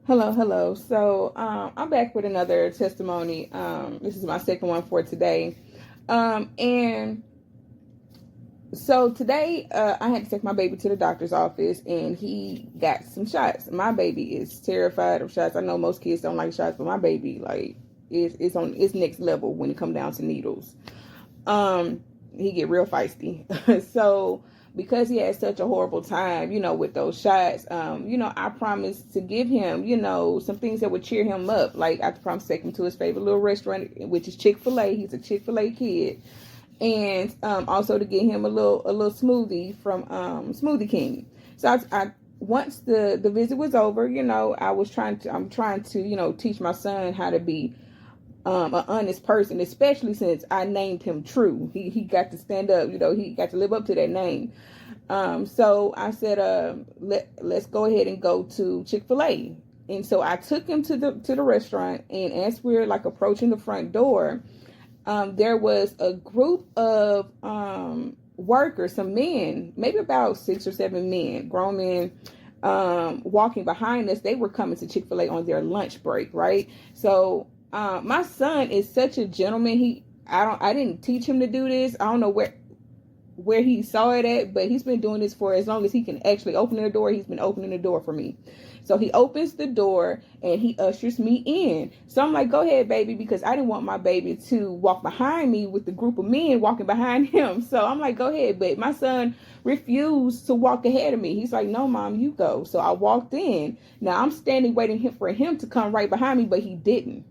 Hello. So I'm back with another testimony. This is my second one for today. And so today I had to take my baby to the doctor's office, and he got some shots. My baby is terrified of shots. I know most kids don't like shots, but my baby it's on its next level when it come down to needles. Um, he get real feisty. So because he had such a horrible time, with those shots, I promised to give him, some things that would cheer him up. Like I promised to take him to his favorite little restaurant, which is Chick-fil-A. He's a Chick-fil-A kid. And also to get him a little smoothie from Smoothie King. So I once the visit was over, I'm trying to, teach my son how to be an honest person, especially since I named him True. He got to stand up, he got to live up to that name. So I said, let's go ahead and go to Chick-fil-A. And so I took him to the restaurant, and as we're like approaching the front door, there was a group of workers, some men, maybe about 6 or 7 men, grown men, walking behind us. They were coming to Chick-fil-A on their lunch break, right? So my son is such a gentleman. I didn't teach him to do this. I don't know where he saw it at, but he's been doing this for as long as he can actually open the door. He's been opening the door for me. So he opens the door and he ushers me in. So I'm like, go ahead, baby, because I didn't want my baby to walk behind me with the group of men walking behind him. So I'm like, go ahead. But my son refused to walk ahead of me. He's like, no, mom, you go. So I walked in. Now I'm standing waiting for him to come right behind me, but he didn't.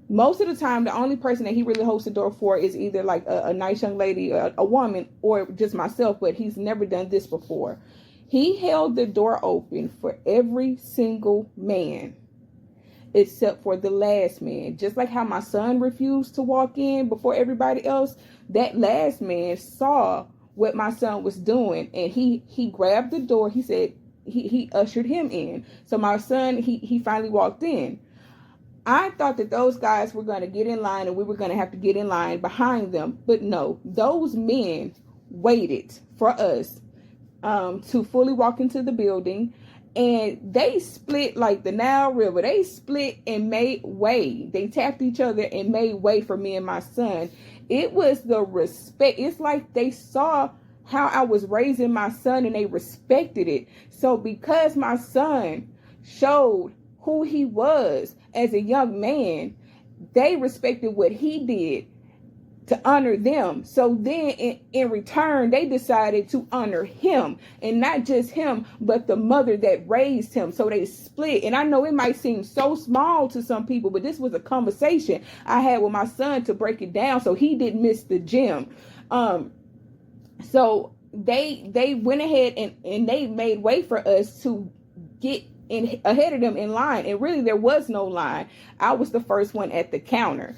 Most of the time, the only person that he really holds the door for is either like a nice young lady, a woman, or just myself, but he's never done this before. He held the door open for every single man except for the last man. Just like how my son refused to walk in before everybody else, that last man saw what my son was doing, and he grabbed the door. He said he ushered him in. So my son, he finally walked in. I thought that those guys were going to get in line and we were going to have to get in line behind them. But no, those men waited for us to fully walk into the building. And they split like the Nile River. They split and made way. They tapped each other and made way for me and my son. It was the respect. It's like they saw how I was raising my son and they respected it. So because my son showed who he was as a young man, they respected what he did to honor them. So then in return, they decided to honor him, and not just him, but the mother that raised him. So they split. And I know it might seem so small to some people, but this was a conversation I had with my son to break it down so he didn't miss the gem. So they went ahead and they made way for us to get ahead of them in line. And really there was no line. I was the first one at the counter.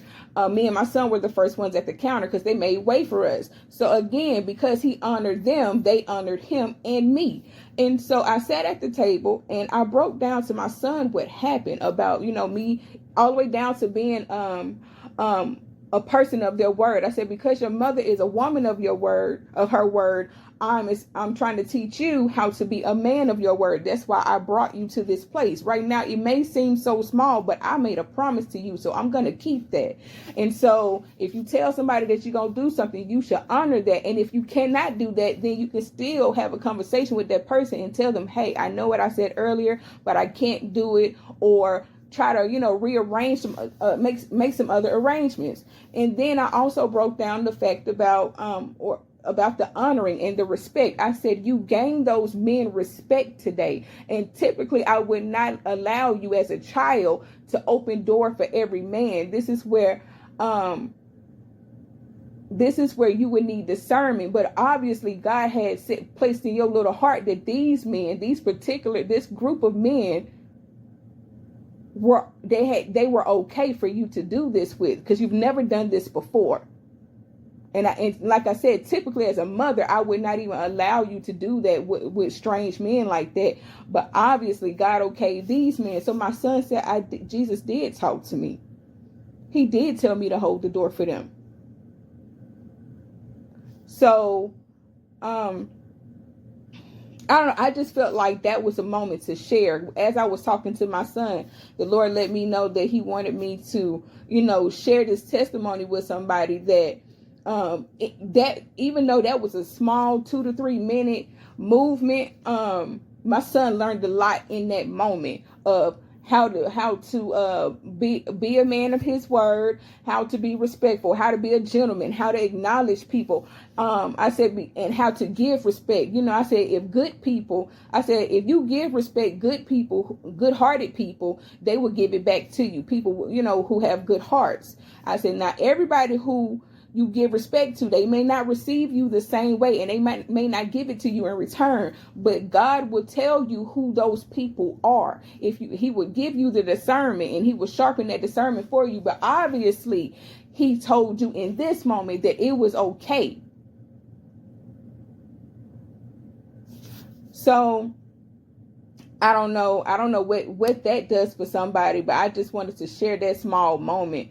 Me and my son were the first ones at the counter because they made way for us. So again, because he honored them, they honored him and me. And so I sat at the table and I broke down to my son what happened about, me, all the way down to being a person of their word. I said, because your mother is a woman of your word, of her word, I'm trying to teach you how to be a man of your word. That's why I brought you to this place. Right now, it may seem so small, but I made a promise to you, so I'm going to keep that. And so if you tell somebody that you're going to do something, you should honor that. And if you cannot do that, then you can still have a conversation with that person and tell them, hey, I know what I said earlier, but I can't do it, or try to, rearrange some, make some other arrangements. And then I also broke down the fact about the honoring and the respect. I said, you gain those men respect today. And typically I would not allow you as a child to open door for every man. This is where you would need discernment. But obviously God had placed in your little heart that these men, this group of men, they were okay for you to do this with, because you've never done this before. And like I said, typically as a mother, I would not even allow you to do that with strange men like that. But obviously God okayed these men. So my son said, Jesus did talk to me. He did tell me to hold the door for them. So I don't know. I just felt like that was a moment to share. As I was talking to my son, the Lord let me know that He wanted me to, share this testimony with somebody that even though that was a small 2 to 3 minute movement, my son learned a lot in that moment of how to be a man of his word, how to be respectful, how to be a gentleman, how to acknowledge people. I said, and how to give respect. I said, if you give respect, good people, good-hearted people, they will give it back to you. People, who have good hearts. I said, not everybody who you give respect to, they may not receive you the same way, and they may not give it to you in return, but God will tell you who those people are. He would give you the discernment, and He will sharpen that discernment for you. But obviously He told you in this moment that it was okay. So I don't know what that does for somebody, but I just wanted to share that small moment